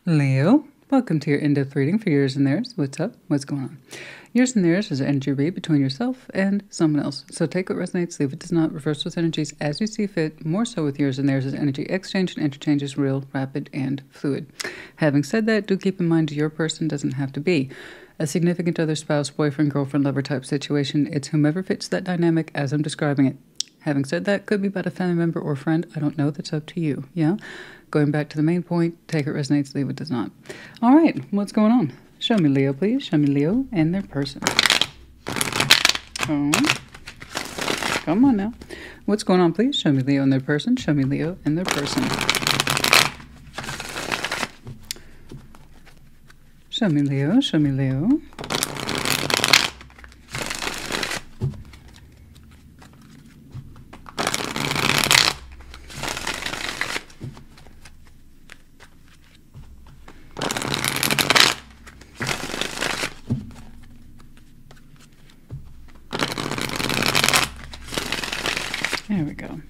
Leo, welcome to your in-depth reading for yours and theirs. What's up? What's going on? Yours and theirs is an energy read between yourself and someone else. So take what resonates, leave what does not, reverse those energies as you see fit. More so with yours and theirs is energy exchange and interchange is real, rapid, and fluid. Having said that, do keep in mind your person doesn't have to be a significant other, spouse, boyfriend, girlfriend, lover type situation. It's whomever fits that dynamic as I'm describing it. Having said that, could be about a family member or friend. I don't know. That's up to you. Yeah? Going back to the main point, take it resonates, leave it does not. All right, what's going on? Show me Leo, please. Show me Leo and their person. Oh, come on now. What's going on, please? Show me Leo and their person. Show me Leo and their person. Show me Leo. Show me Leo. There we go.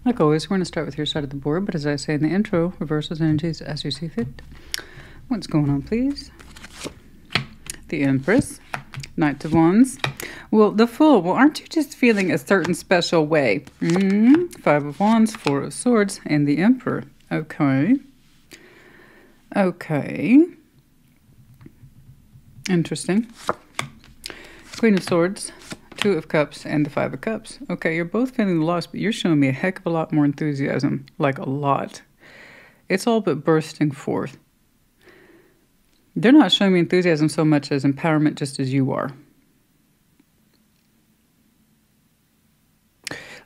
Like always, we're going to start with your side of the board, but as I say in the intro, reverse those energies as you see fit. What's going on, please? The Empress, Knight of Wands. Well, the Fool. Well, aren't you just feeling a certain special way? Five of Wands, Four of Swords, and the Emperor. Okay. Okay. Interesting. Queen of Swords, Two of Cups, and the Five of Cups. Okay, you're both feeling the loss, but you're showing me a heck of a lot more enthusiasm. Like a lot. It's all but bursting forth. They're not showing me enthusiasm so much as empowerment, just as you are.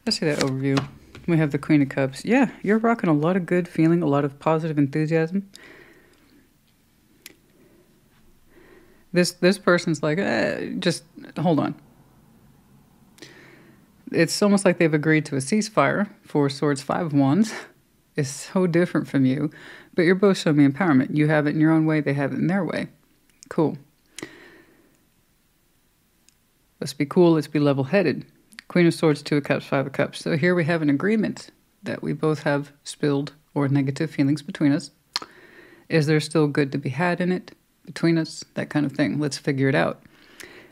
Let's see that overview. We have the Queen of Cups. Yeah, you're rocking a lot of good feeling, a lot of positive enthusiasm. This person's like, just hold on. It's almost like they've agreed to a ceasefire. Four of Swords, Five of Wands. Is so different from you, but you're both showing me empowerment. You have it in your own way, they have it in their way. Cool. Let's be cool, let's be level-headed. Queen of Swords, Two of Cups, Five of Cups. So here we have an agreement that we both have spilled or negative feelings between us. Is there still good to be had in it between us? That kind of thing. Let's figure it out.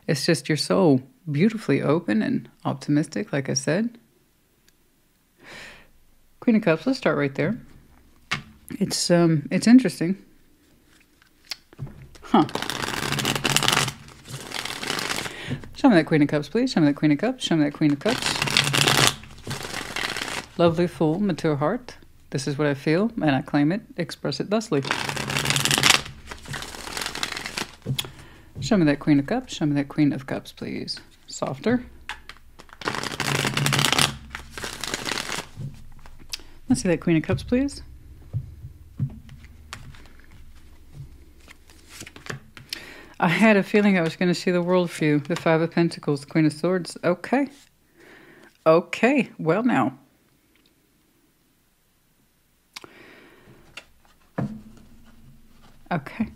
It's just you're so beautifully open and optimistic, like I said. Queen of Cups, let's start right there. It's interesting. Huh. Show me that Queen of Cups, please. Show me that Queen of Cups. Show me that Queen of Cups. Lovely Fool, mature heart. This is what I feel, and I claim it. Express it thusly. Show me that Queen of Cups. Show me that Queen of Cups, please. Softer. Let's see that Queen of Cups, please. I had a feeling I was going to see the world for you. The Five of Pentacles, the Queen of Swords. Okay. Okay. Well, now. Okay.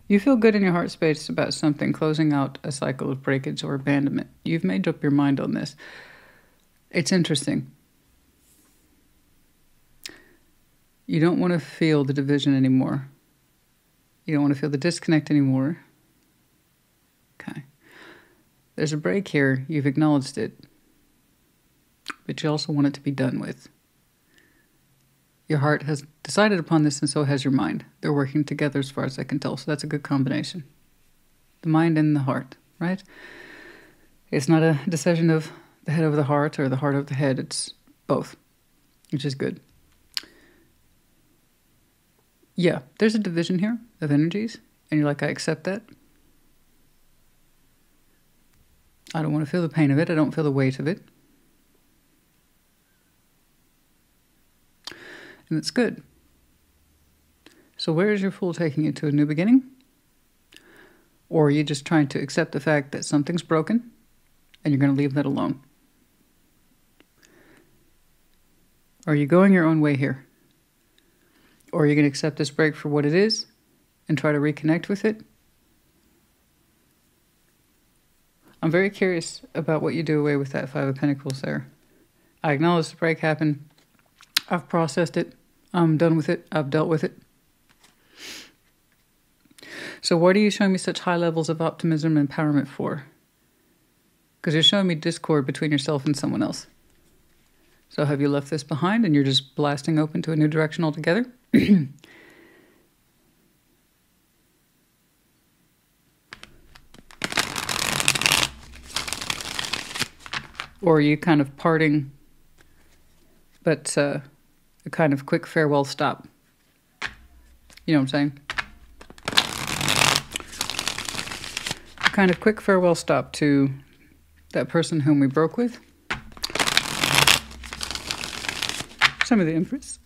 You feel good in your heart space about something, closing out a cycle of breakage or abandonment. You've made up your mind on this. It's interesting. You don't want to feel the division anymore. You don't want to feel the disconnect anymore. Okay. There's a break here. You've acknowledged it. But you also want it to be done with. Your heart has decided upon this and so has your mind. They're working together as far as I can tell. So that's a good combination. The mind and the heart, right? It's not a decision of the head over the heart or the heart over the head. It's both, which is good. Yeah, there's a division here of energies, and you're like, I accept that. I don't want to feel the pain of it. I don't feel the weight of it. And it's good. So where is your Fool taking you to? A new beginning? Or are you just trying to accept the fact that something's broken, and you're going to leave that alone? Are you going your own way here? Or are you going to accept this break for what it is and try to reconnect with it? I'm very curious about what you do away with that Five of Pentacles there. I acknowledge the break happened. I've processed it. I'm done with it. I've dealt with it. So what are you showing me such high levels of optimism and empowerment for? Because you're showing me discord between yourself and someone else. So have you left this behind and you're just blasting open to a new direction altogether? Or are you kind of parting, but a kind of quick farewell stop? You know what I'm saying? A kind of quick farewell stop to that person whom we broke with. Show me the Empress.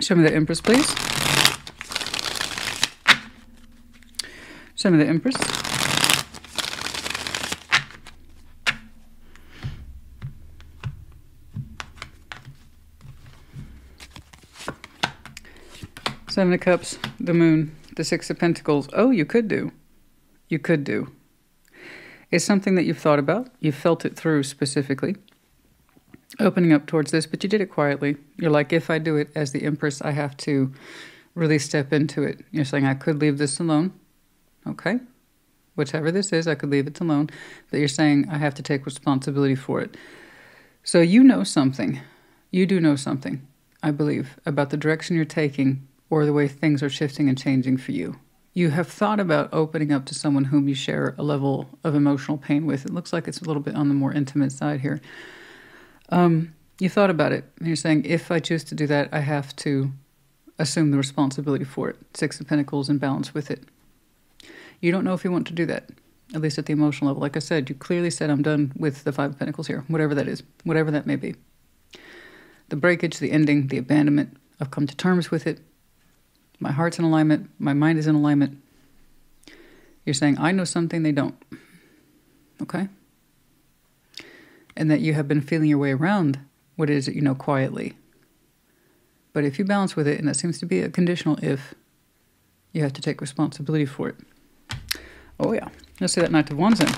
Show me the Empress, please. Show me the Empress. Seven of Cups, the Moon, the Six of Pentacles. Oh, you could do. You could do. It's something that you've thought about. You've felt it through specifically. Opening up towards this, but you did it quietly. You're like, if I do it as the Empress, I have to really step into it. You're saying, I could leave this alone. Okay. Whichever this is, I could leave it alone. But you're saying, I have to take responsibility for it. So you know something. You do know something, I believe, about the direction you're taking or the way things are shifting and changing for you. You have thought about opening up to someone whom you share a level of emotional pain with. It looks like it's a little bit on the more intimate side here. You thought about it, and you're saying, if I choose to do that, I have to assume the responsibility for it. Six of Pentacles in balance with it. You don't know if you want to do that, at least at the emotional level. Like I said, you clearly said, I'm done with the Five of Pentacles here, whatever that is, whatever that may be. The breakage, the ending, the abandonment, I've come to terms with it. My heart's in alignment. My mind is in alignment. You're saying, I know something they don't. Okay? And that you have been feeling your way around what it is that you know quietly. But if you balance with it, and that seems to be a conditional if, you have to take responsibility for it. Oh yeah. Let's see that Knight of Wands in.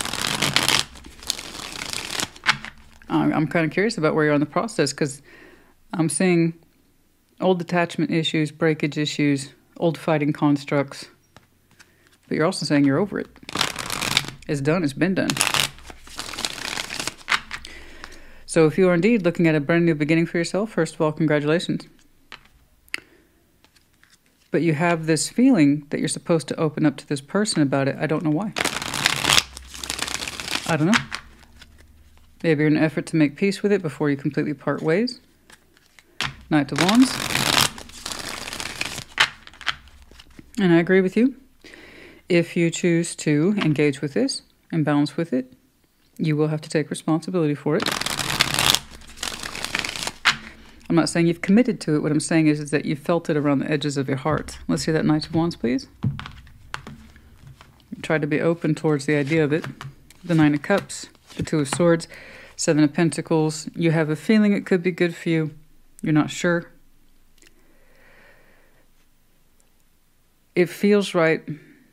I'm kind of curious about where you're on the process, because I'm seeing old attachment issues, breakage issues, old fighting constructs. But you're also saying you're over it. It's done. It's been done. So if you are indeed looking at a brand new beginning for yourself, first of all, congratulations. But you have this feeling that you're supposed to open up to this person about it. I don't know why. I don't know. Maybe in an effort to make peace with it before you completely part ways. Knight of Wands. And I agree with you. If you choose to engage with this and balance with it, you will have to take responsibility for it. I'm not saying you've committed to it. What I'm saying is that you felt it around the edges of your heart. Let's see that Knight of Wands, please. Try to be open towards the idea of it. The Nine of Cups, the Two of Swords, Seven of Pentacles. You have a feeling it could be good for you. You're not sure. It feels right,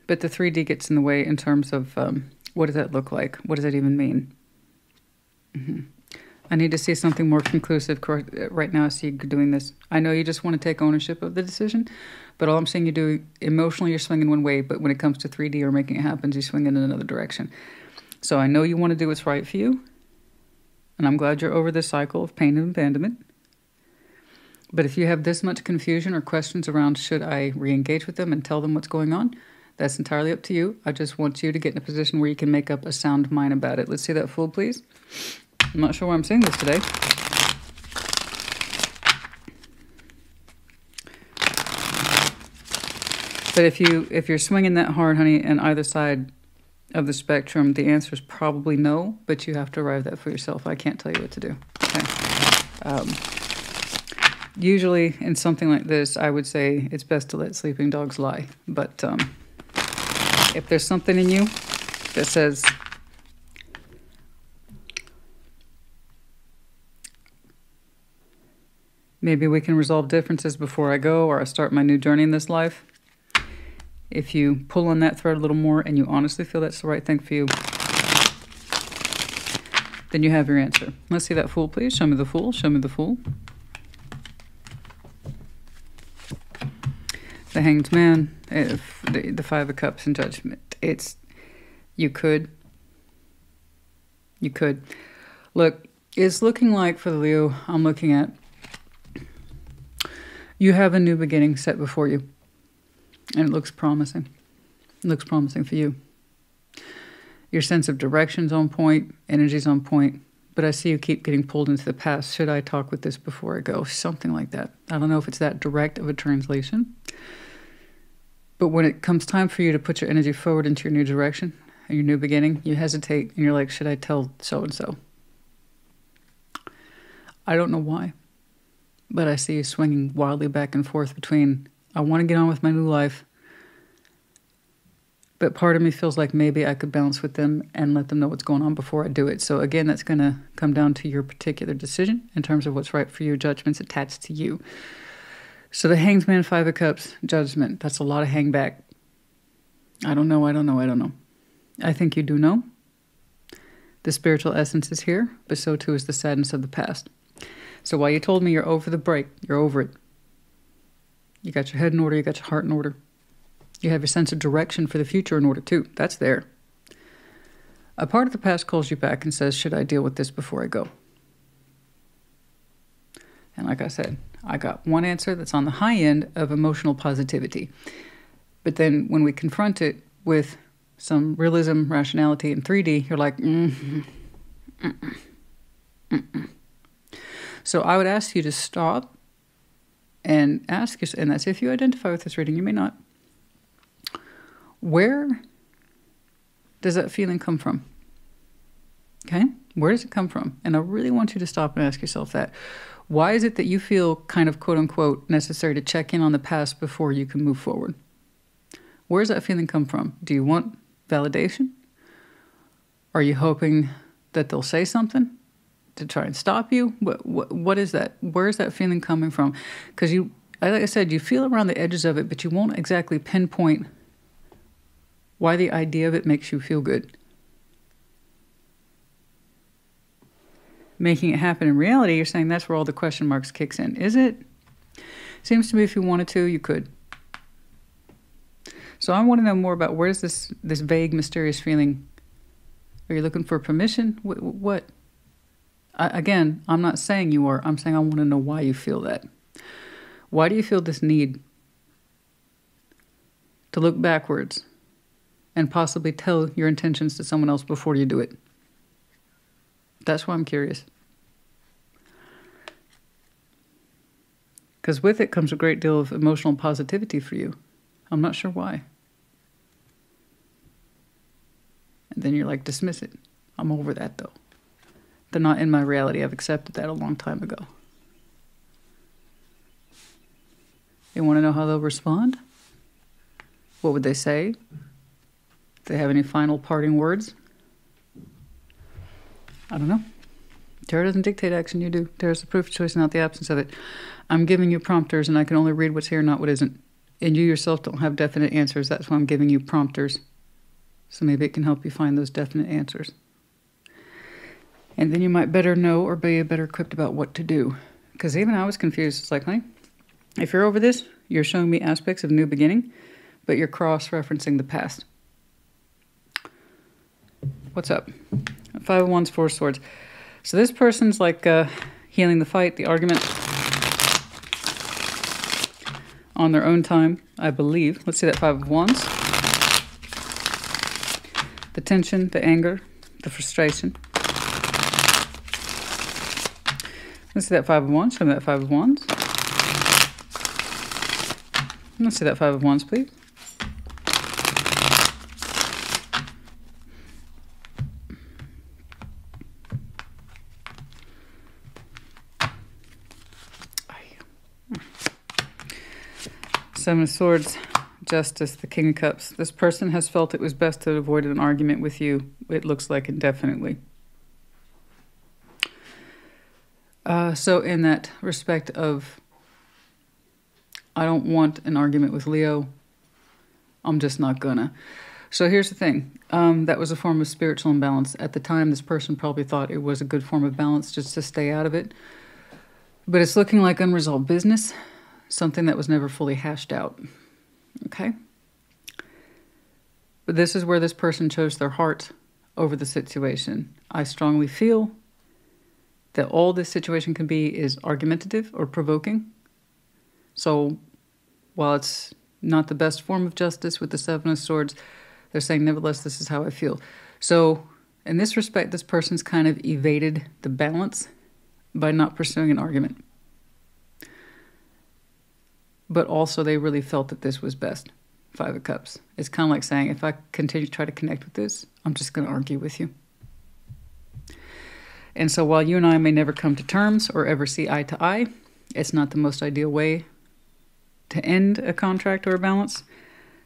but the 3D gets in the way in terms of what does that look like? What does that even mean? I need to see something more conclusive right now. I see you doing this. I know you just want to take ownership of the decision, but all I'm saying you do, emotionally you're swinging one way, but when it comes to 3D or making it happen, you swing in another direction. So I know you want to do what's right for you, and I'm glad you're over this cycle of pain and abandonment. But if you have this much confusion or questions around should I re-engage with them and tell them what's going on, that's entirely up to you. I just want you to get in a position where you can make up a sound mind about it. Let's see that Fool, please. I'm not sure why I'm saying this today. But if you're swinging that hard, honey, on either side of the spectrum, the answer is probably no, but you have to arrive at that for yourself. I can't tell you what to do. Okay. Usually in something like this, I would say it's best to let sleeping dogs lie. But if there's something in you that says, maybe we can resolve differences before I go or I start my new journey in this life, if you pull on that thread a little more and you honestly feel that's the right thing for you, then you have your answer. Let's see that Fool, please. Show me the Fool. Show me the Fool. The the Hanged Man, the Five of Cups and Judgment. It's, you could. Look, it's looking like for the Leo I'm looking at, you have a new beginning set before you. And it looks promising. It looks promising for you. Your sense of direction's on point, energy's on point. But I see you keep getting pulled into the past. Should I talk with this before I go? Something like that. I don't know if it's that direct of a translation. But when it comes time for you to put your energy forward into your new direction, and your new beginning, you hesitate and you're like, should I tell so-and-so? I don't know why. But I see you swinging wildly back and forth between, I want to get on with my new life, but part of me feels like maybe I could bounce with them and let them know what's going on before I do it. So again, that's going to come down to your particular decision in terms of what's right for you, judgments attached to you. So the Hanged Man, Five of Cups, Judgment. That's a lot of hang back. I don't know. I think you do know. The spiritual essence is here, but so too is the sadness of the past. So while you told me you're over the break, you're over it. You got your head in order, you got your heart in order. You have your sense of direction for the future in order too. That's there. A part of the past calls you back and says, should I deal with this before I go? And like I said, I got one answer that's on the high end of emotional positivity. But then when we confront it with some realism, rationality, and 3D, you're like, So I would ask you to stop and ask yourself, and that's if you identify with this reading, you may not. Where does that feeling come from? Okay? Where does it come from? And I really want you to stop and ask yourself that. Why is it that you feel kind of quote unquote necessary to check in on the past before you can move forward? Where does that feeling come from? Do you want validation? Are you hoping that they'll say something to try and stop you? What is that? Where is that feeling coming from? Because you, like I said, you feel around the edges of it, but you won't exactly pinpoint why the idea of it makes you feel good. Making it happen in reality, you're saying that's where all the question marks kicks in. Is it? Seems to me if you wanted to, you could. So I want to know more about where's this vague, mysterious feeling. Are you looking for permission? What? Again, I'm not saying you are. I'm saying I want to know why you feel that. Why do you feel this need to look backwards and possibly tell your intentions to someone else before you do it? That's why I'm curious. Because with it comes a great deal of emotional positivity for you. I'm not sure why. And then you're like, dismiss it. I'm over that though. They're not in my reality. I've accepted that a long time ago. You want to know how they'll respond? What would they say? Do they have any final parting words? I don't know. Tarot doesn't dictate action, you do. Tarot's the proof of choice, not the absence of it. I'm giving you prompters, and I can only read what's here, not what isn't. And you yourself don't have definite answers. That's why I'm giving you prompters. So maybe it can help you find those definite answers. And then you might better know or be better equipped about what to do. Because even I was confused. It's like, honey, if you're over this, you're showing me aspects of new beginning, but you're cross-referencing the past. What's up? Five of Wands, Four of Swords. So this person's like healing the fight, the argument on their own time, I believe. Let's see that Five of Wands. The tension, the anger, the frustration. Let's see that Five of Wands. Show me that Five of Wands. Let's see that Five of Wands, please. Seven of Swords, Justice, the King of Cups. This person has felt it was best to avoid an argument with you, it looks like, indefinitely. So in that respect of, I don't want an argument with Leo, I'm just not gonna. So here's the thing. That was a form of spiritual imbalance. At the time, this person probably thought it was a good form of balance just to stay out of it. But it's looking like unresolved business. Something that was never fully hashed out. Okay? But this is where this person chose their heart over the situation. I strongly feel that all this situation can be is argumentative or provoking. So while it's not the best form of justice with the Seven of Swords, they're saying, nevertheless, this is how I feel. So in this respect, this person's kind of evaded the balance by not pursuing an argument. But also they really felt that this was best. Five of Cups. It's kind of like saying, if I continue to try to connect with this, I'm just going to argue with you. And so while you and I may never come to terms or ever see eye to eye, it's not the most ideal way to end a contract or a balance.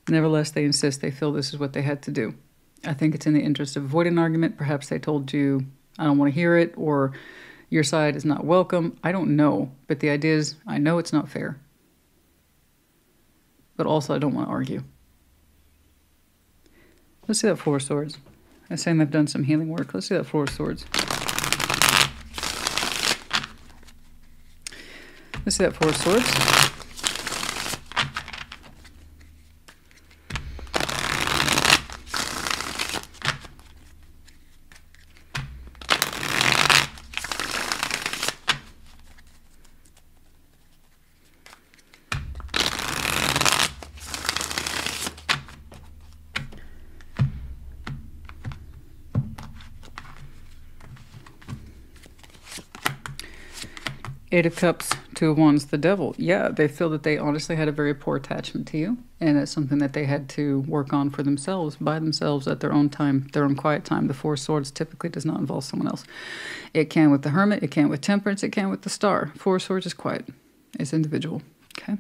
Nevertheless, they insist they feel this is what they had to do. I think it's in the interest of avoiding an argument. Perhaps they told you, I don't want to hear it, or your side is not welcome. I don't know. But the idea is, I know it's not fair. But also, I don't want to argue. Let's see that Four of Swords. I'm saying they've done some healing work. Let's see that Four of Swords. Let's see that Four of Swords. Eight of Cups, Two of Wands, the Devil. Yeah, they feel that they honestly had a very poor attachment to you, and it's something that they had to work on for themselves, by themselves, at their own time, their own quiet time. The Four of Swords typically does not involve someone else. It can with the Hermit, it can with Temperance, it can with the Star. Four of Swords is quiet. It's individual. Okay.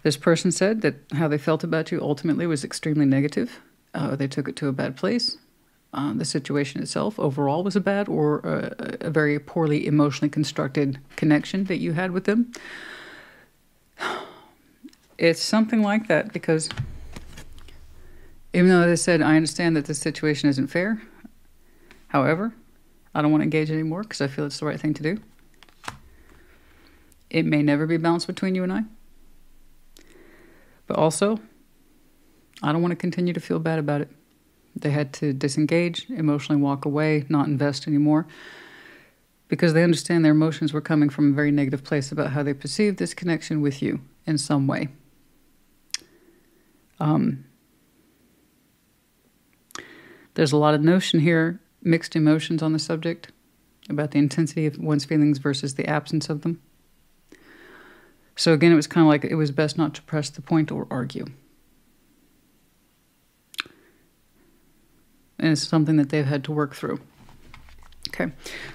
This person said that how they felt about you ultimately was extremely negative. They took it to a bad place. The situation itself overall was a bad or a very poorly emotionally constructed connection that you had with them. It's something like that, because even though they said, I understand that this situation isn't fair, however, I don't want to engage anymore because I feel it's the right thing to do. It may never be balanced between you and I. But also, I don't want to continue to feel bad about it. They had to disengage, emotionally walk away, not invest anymore, because they understand their emotions were coming from a very negative place about how they perceived this connection with you in some way. There's a lot of notion here, mixed emotions on the subject, about the intensity of one's feelings versus the absence of them. So again, it was kind of like it was best not to press the point or argue. And it's something that they've had to work through. Okay,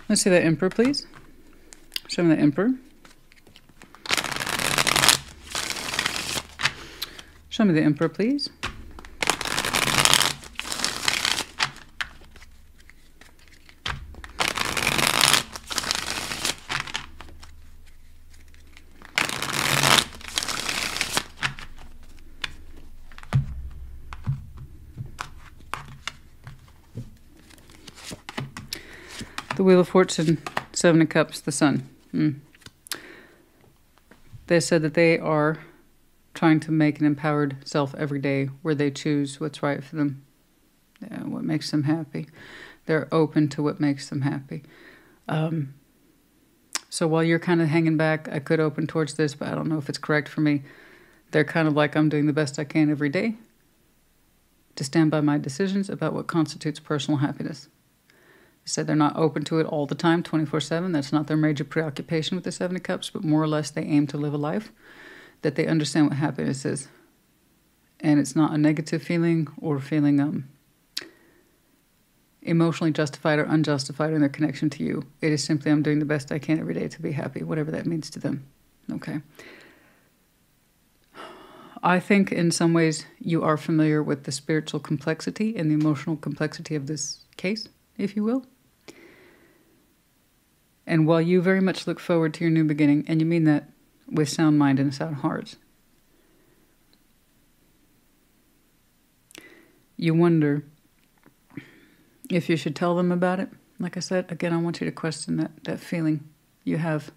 let's see that Emperor, please. Show me the Emperor. Show me the Emperor, please. The Wheel of Fortune, Seven of Cups, the Sun. They said that they are trying to make an empowered self every day where they choose what's right for them, what makes them happy. They're open to what makes them happy. So while you're kind of hanging back, I could open towards this, but I don't know if it's correct for me. They're kind of like, I'm doing the best I can every day to stand by my decisions about what constitutes personal happiness. They said they're not open to it all the time, 24/7. That's not their major preoccupation with the Seven of Cups, but more or less they aim to live a life that they understand what happiness is. And it's not a negative feeling or feeling emotionally justified or unjustified in their connection to you. It is simply, I'm doing the best I can every day to be happy, whatever that means to them. Okay. I think in some ways you are familiar with the spiritual complexity and the emotional complexity of this case, if you will. And while you very much look forward to your new beginning, and you mean that with sound mind and sound heart, you wonder if you should tell them about it. Like I said, again, I want you to question that feeling you have,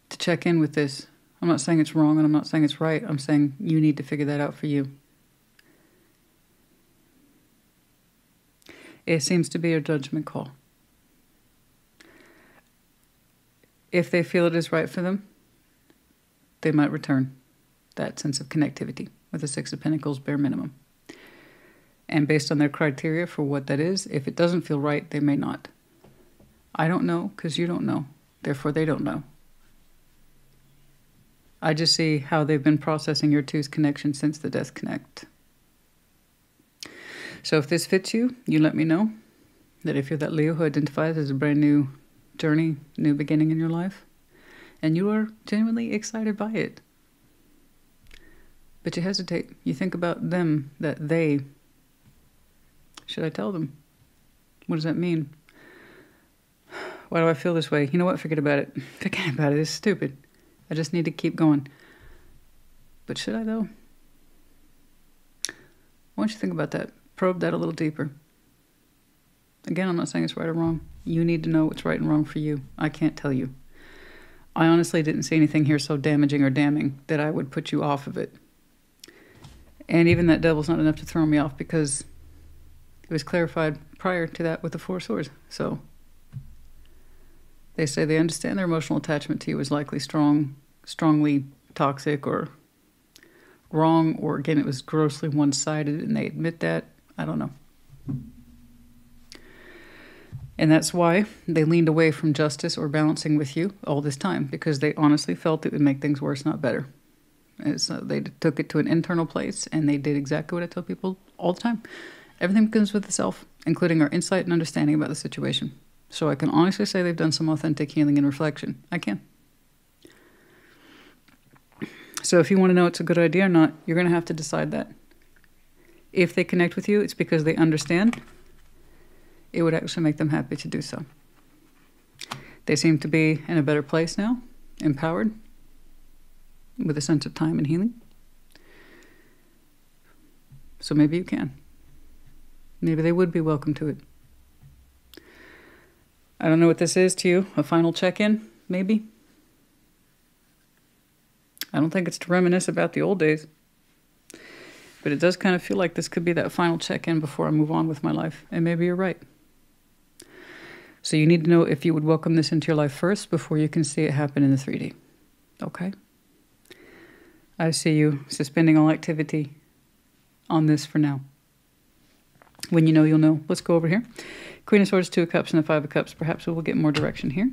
to check in with this. I'm not saying it's wrong and I'm not saying it's right. I'm saying you need to figure that out for you. It seems to be a judgment call. If they feel it is right for them, they might return that sense of connectivity with the Six of Pentacles bare minimum. And based on their criteria for what that is, if it doesn't feel right, they may not. I don't know because you don't know. Therefore, they don't know. I just see how they've been processing your two's connection since the death connect. So if this fits you, you let me know that if you're that Leo who identifies as a brand new journey, new beginning in your life, and you are genuinely excited by it, but you hesitate. You think about them, that they. Should I tell them? What does that mean? Why do I feel this way? You know what? Forget about it. Forget about it. It's stupid. I just need to keep going. But should I, though? Why don't you think about that? Probe that a little deeper. Again, I'm not saying it's right or wrong. You need to know what's right and wrong for you. I can't tell you. I honestly didn't see anything here so damaging or damning that I would put you off of it. And even that devil's not enough to throw me off because it was clarified prior to that with the Four of Swords. So they say they understand their emotional attachment to you is likely strongly toxic or wrong, or again, it was grossly one-sided and they admit that. I don't know. And that's why they leaned away from justice or balancing with you all this time, because they honestly felt it would make things worse, not better. And so they took it to an internal place, and they did exactly what I tell people all the time. Everything begins with the self, including our insight and understanding about the situation. So I can honestly say they've done some authentic healing and reflection. I can. So if you want to know it's a good idea or not, you're going to have to decide that. If they connect with you, it's because they understand. It would actually make them happy to do so. They seem to be in a better place now, empowered, with a sense of time and healing. So maybe you can. Maybe they would be welcome to it. I don't know what this is to you. A final check-in, maybe? I don't think it's to reminisce about the old days. But it does kind of feel like this could be that final check-in before I move on with my life. And maybe you're right. So you need to know if you would welcome this into your life first before you can see it happen in the 3D. Okay? I see you suspending all activity on this for now. When you know, you'll know. Let's go over here. Queen of Swords, Two of Cups, and the Five of Cups. Perhaps we will get more direction here.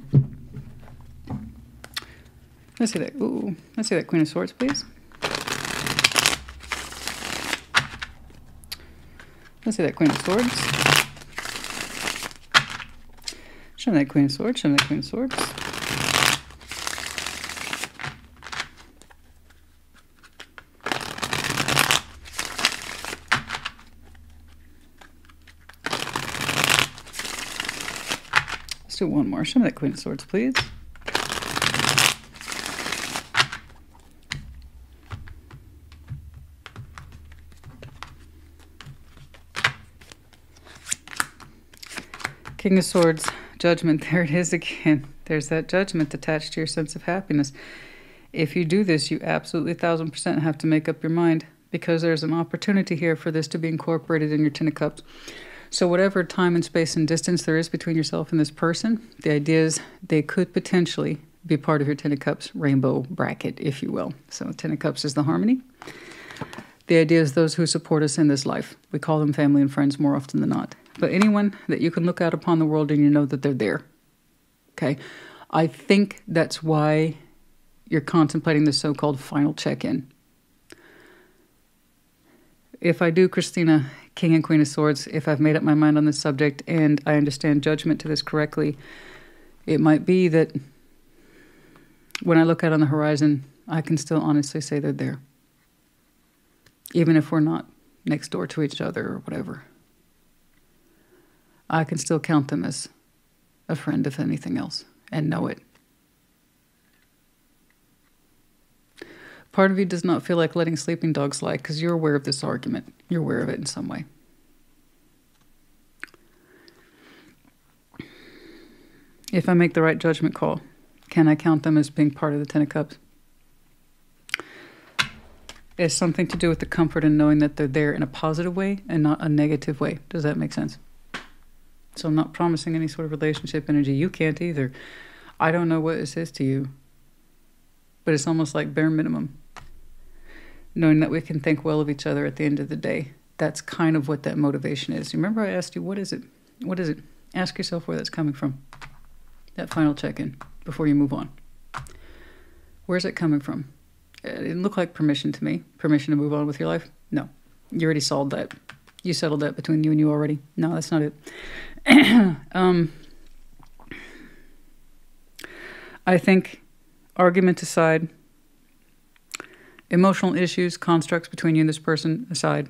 Let's see that. Ooh, let's see that Queen of Swords, please. Let's see that Queen of Swords. Show me that Queen of Swords. Show me that Queen of Swords. Let's do one more. Show me that Queen of Swords, please. King of Swords, Judgment. There it is again. There's that judgment attached to your sense of happiness. If you do this, you absolutely 1000% have to make up your mind, because there's an opportunity here for this to be incorporated in your Ten of Cups. So whatever time and space and distance there is between yourself and this person, the idea is they could potentially be part of your Ten of Cups rainbow bracket, if you will. So Ten of Cups is the harmony. The idea is those who support us in this life. We call them family and friends more often than not. But anyone that you can look out upon the world and you know that they're there. Okay? I think that's why you're contemplating this so-called final check-in. If I do, Christina, King and Queen of Swords, if I've made up my mind on this subject and I understand judgment to this correctly, it might be that when I look out on the horizon, I can still honestly say they're there. Even if we're not next door to each other or whatever. I can still count them as a friend, if anything else, and know it. Part of you does not feel like letting sleeping dogs lie because you're aware of this argument. You're aware of it in some way. If I make the right judgment call, can I count them as being part of the Ten of Cups? It's something to do with the comfort and knowing that they're there in a positive way and not a negative way. Does that make sense? So I'm not promising any sort of relationship energy. You can't either. I don't know what this is to you. But it's almost like bare minimum. Knowing that we can think well of each other at the end of the day. That's kind of what that motivation is. You remember I asked you, what is it? What is it? Ask yourself where that's coming from. That final check-in before you move on. Where's it coming from? It didn't look like permission to me. Permission to move on with your life? No. You already solved that. You settled that between you and you already. No, that's not it. I think, argument aside, emotional issues, constructs between you and this person aside,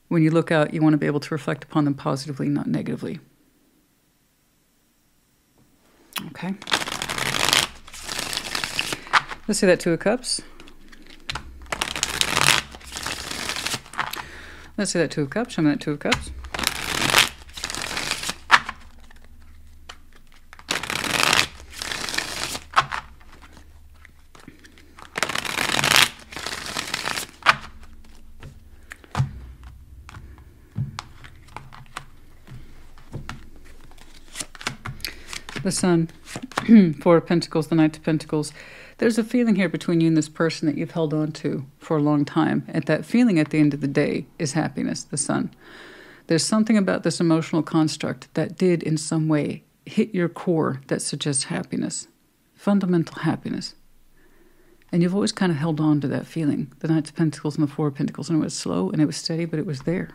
when you look out, you want to be able to reflect upon them positively, not negatively. Okay. Let's see that Two of Cups. Let's see that Two of Cups. Show me that Two of Cups. The Sun, Four of Pentacles, the Knight of Pentacles. There's a feeling here between you and this person that you've held on to for a long time. And that feeling at the end of the day is happiness, the Sun. There's something about this emotional construct that did in some way hit your core that suggests happiness, fundamental happiness. And you've always kind of held on to that feeling, the Knight of Pentacles and the Four of Pentacles. And it was slow and it was steady, but it was there.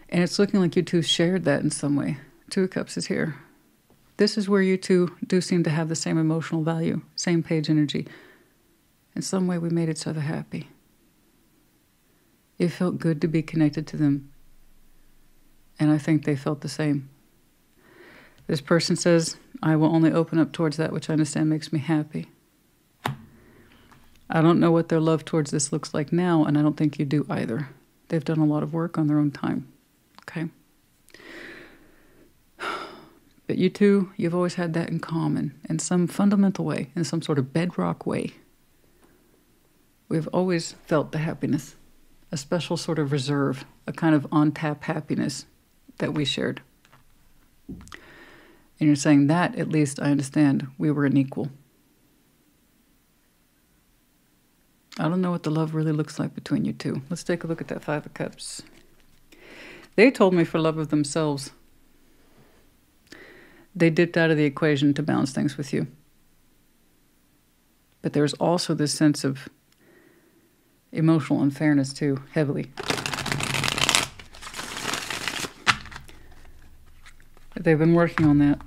And it's looking like you two shared that in some way. Two of Cups is here. This is where you two do seem to have the same emotional value, same page energy. In some way, we made each other happy. It felt good to be connected to them. And I think they felt the same. This person says, I will only open up towards that which I understand makes me happy. I don't know what their love towards this looks like now, and I don't think you do either. They've done a lot of work on their own time. Okay? But you two, you've always had that in common, in some fundamental way, in some sort of bedrock way. We've always felt the happiness, a special sort of reserve, a kind of on-tap happiness that we shared. And you're saying that, at least I understand, we were an equal. I don't know what the love really looks like between you two. Let's take a look at that Five of Cups. They told me for love of themselves, they dipped out of the equation to balance things with you. But there's also this sense of emotional unfairness too, heavily. They've been working on that.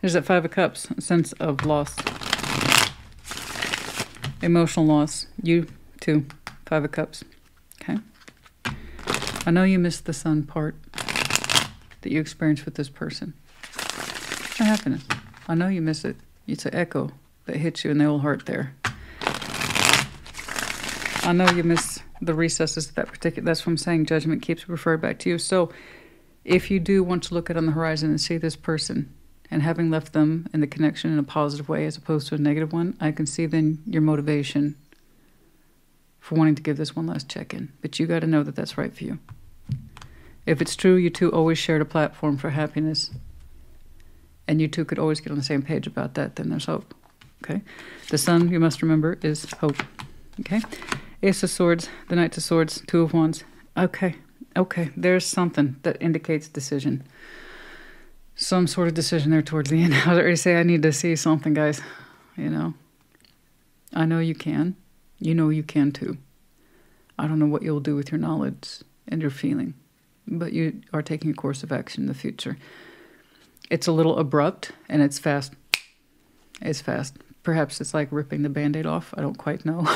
There's that Five of Cups, a sense of loss. Emotional loss. You too, Five of Cups. Okay? I know you missed the Sun part that you experienced with this person. The happiness. I know you miss it. It's an echo that hits you in the old heart there. I know you miss the recesses of that particular... That's what I'm saying. Judgment keeps referred back to you. So if you do want to look out on the horizon and see this person, and having left them in the connection in a positive way as opposed to a negative one, I can see then your motivation for wanting to give this one last check-in. But you got to know that that's right for you. If it's true, you two always shared a platform for happiness, and you two could always get on the same page about that, then there's hope. Okay? The Sun, you must remember, is hope. Okay? Ace of Swords, the Knight of Swords, Two of Wands. Okay. Okay. There's something that indicates decision. Some sort of decision there towards the end. I was already saying I need to see something, guys. You know? I know you can. You know you can too. I don't know what you'll do with your knowledge and your feeling, but you are taking a course of action in the future. It's a little abrupt, and it's fast. It's fast. Perhaps it's like ripping the Band-Aid off. I don't quite know.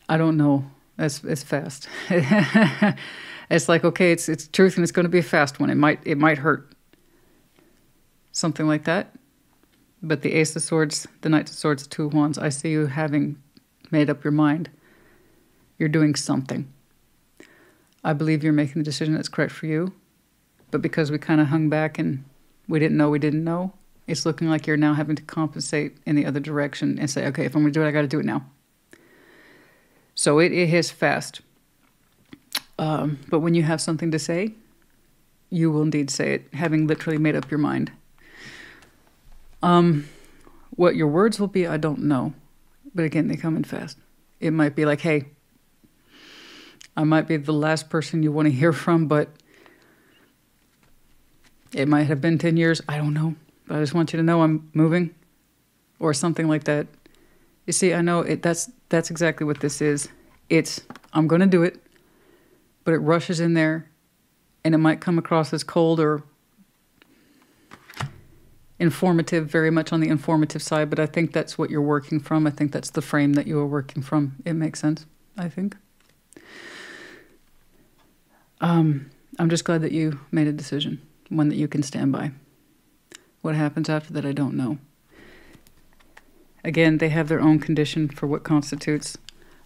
I don't know. It's fast. It's like, okay, it's truth, and it's going to be a fast one. It might hurt. Something like that. But the Ace of Swords, the Knight of Swords, Two of Wands, I see you having made up your mind. You're doing something. I believe you're making the decision that's correct for you. But because we kind of hung back and we didn't know, It's looking like you're now having to compensate in the other direction and say, okay, if I'm going to do it, I got to do it now. So it hits fast. But when you have something to say, you will indeed say it, having literally made up your mind. What your words will be, I don't know. But again, they come in fast. It might be like, hey, I might be the last person you want to hear from, but it might have been 10 years. I don't know. But I just want you to know I'm moving. Or something like that. You see, I know that's exactly what this is. It's, I'm going to do it, but it rushes in there, and it might come across as cold or informative, very much on the informative side, but I think that's what you're working from. I think that's the frame that you are working from. It makes sense, I think. I'm just glad that you made a decision, one that you can stand by. What happens after that, I don't know. Again, they have their own condition for what constitutes.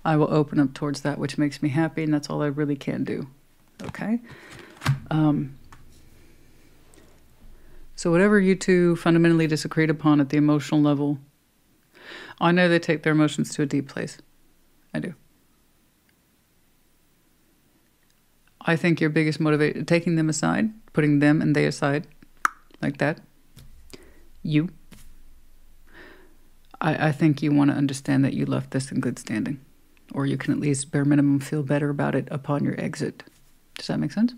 I will open up towards that which makes me happy, and that's all I really can do. Okay? So whatever you two fundamentally disagreed upon at the emotional level, I know they take their emotions to a deep place. I do. I think your biggest motivation, taking them aside, putting them and they aside, like that, you. I think you want to understand that you left this in good standing. Or you can at least, bare minimum, feel better about it upon your exit. Does that make sense?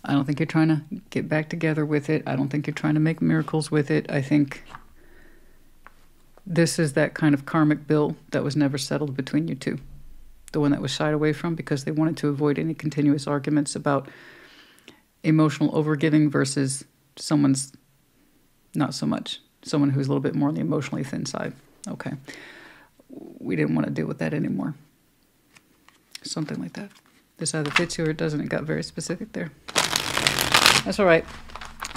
I don't think you're trying to get back together with it. I don't think you're trying to make miracles with it. I think this is that kind of karmic bill that was never settled between you two. The one that was shied away from because they wanted to avoid any continuous arguments about emotional overgiving versus someone's not so much. Someone who's a little bit more on the emotionally thin side. Okay. We didn't want to deal with that anymore. Something like that. This either fits you or it doesn't. It got very specific there. That's all right.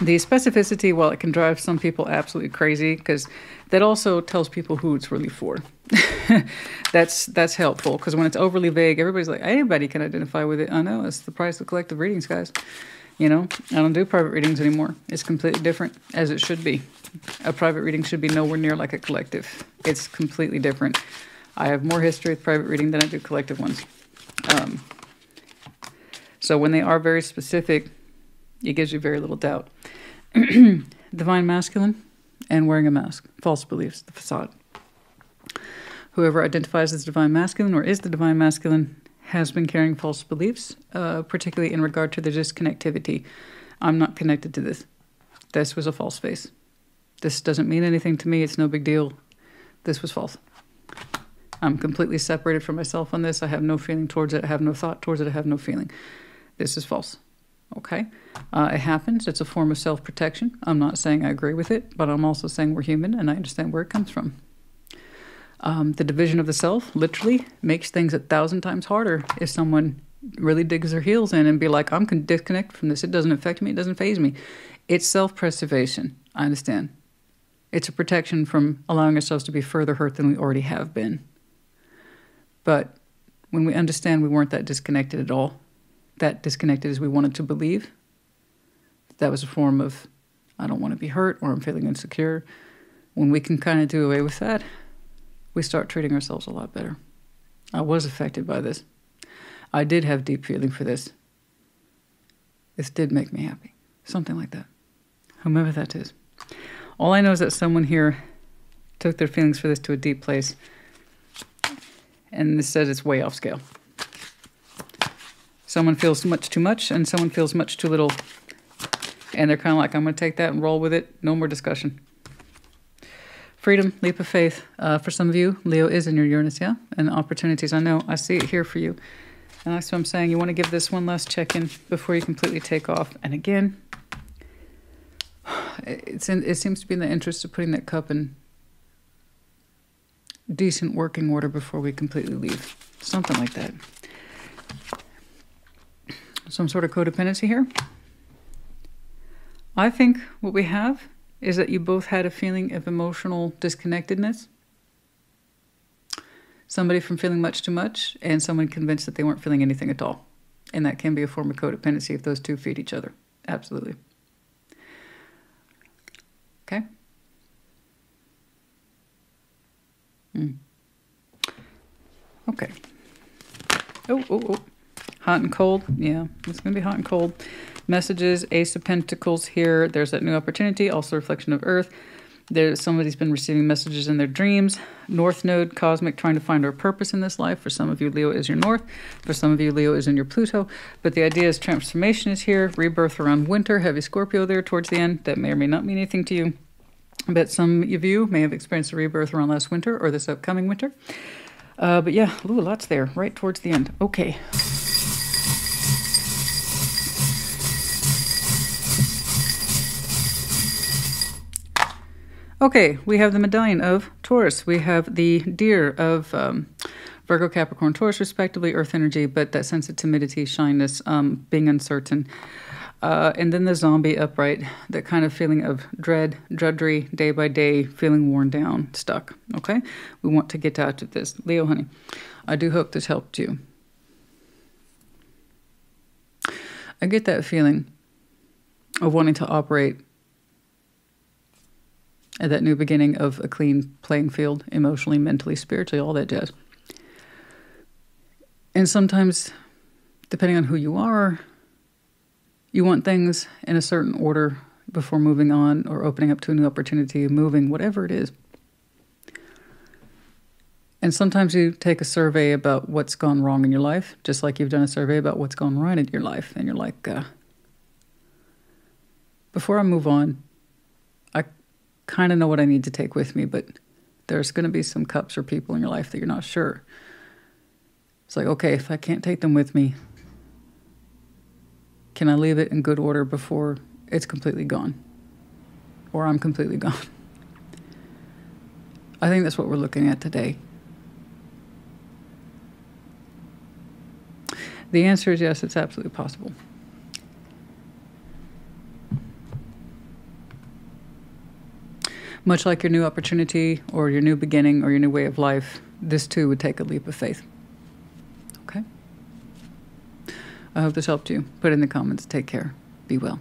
The specificity, while it can drive some people absolutely crazy, because that also tells people who it's really for. That's helpful, because when it's overly vague, everybody's like, anybody can identify with it. I know, it's the price of collective readings, guys. You know, I don't do private readings anymore. It's completely different, as it should be. A private reading should be nowhere near like a collective. It's completely different. I have more history with private reading than I do collective ones. So when they are very specific, it gives you very little doubt. Divine masculine and wearing a mask. False beliefs, the facade. Whoever identifies as divine masculine or is the divine masculine has been carrying false beliefs, particularly in regard to the disconnectivity. I'm not connected to this. This was a false face. This doesn't mean anything to me. It's no big deal. This was false. I'm completely separated from myself on this. I have no feeling towards it. I have no thought towards it. I have no feeling. This is false. Okay? It happens. It's a form of self-protection. I'm not saying I agree with it, but I'm also saying we're human and I understand where it comes from. The division of the self literally makes things 1,000 times harder if someone really digs their heels in and be like, I'm disconnected from this. It doesn't affect me. It doesn't faze me. It's self-preservation. I understand. It's a protection from allowing ourselves to be further hurt than we already have been. But when we understand we weren't that disconnected at all, that disconnected as we wanted to believe, that was a form of, I don't want to be hurt or I'm feeling insecure. When we can kind of do away with that, we start treating ourselves a lot better. I was affected by this. I did have deep feeling for this. This did make me happy. Something like that. Whomever that is. All I know is that someone here took their feelings for this to a deep place. And this says it's way off scale. Someone feels much too much and someone feels much too little. And they're kind of like, I'm going to take that and roll with it. No more discussion. Freedom, leap of faith. For some of you, Leo is in your Uranus, yeah? And opportunities, I know. I see it here for you. And that's what I'm saying. You want to give this one last check-in before you completely take off. And again, it seems to be in the interest of putting that cup in decent working order before we completely leave. Something like that. Some sort of codependency here. I think what we have is that you both had a feeling of emotional disconnectedness. Somebody from feeling much too much and someone convinced that they weren't feeling anything at all. And that can be a form of codependency if those two feed each other. Absolutely. Okay? Okay. Oh. Hot and cold. Yeah, it's going to be hot and cold. Messages, Ace of Pentacles here. There's that new opportunity, also reflection of Earth. Somebody's been receiving messages in their dreams. North Node, cosmic, trying to find our purpose in this life. For some of you, Leo is your North. For some of you, Leo is in your Pluto. But the idea is transformation is here. Rebirth around winter. Heavy Scorpio there towards the end. That may or may not mean anything to you. But some of you may have experienced a rebirth around last winter or this upcoming winter. But yeah, lots there right towards the end. Okay. Okay, we have the medallion of Taurus. We have the deer of Virgo, Capricorn, Taurus, respectively, earth energy, but that sense of timidity, shyness, being uncertain. And then the zombie upright, that kind of feeling of dread, drudgery, day by day, feeling worn down, stuck. Okay? We want to get out of this. Leo, honey, I do hope this helped you. I get that feeling of wanting to operate at that new beginning of a clean playing field, emotionally, mentally, spiritually, all that jazz. And sometimes, depending on who you are, you want things in a certain order before moving on or opening up to a new opportunity, moving, whatever it is. And sometimes you take a survey about what's gone wrong in your life, just like you've done a survey about what's gone right in your life. And you're like, before I move on, I kind of know what I need to take with me, but there's going to be some cups or people in your life that you're not sure. It's like, okay, if I can't take them with me, can I leave it in good order before it's completely gone? Or I'm completely gone? I think that's what we're looking at today. The answer is yes, it's absolutely possible. Much like your new opportunity or your new beginning or your new way of life, this too would take a leap of faith. Okay? I hope this helped you. Put it in the comments. Take care. Be well.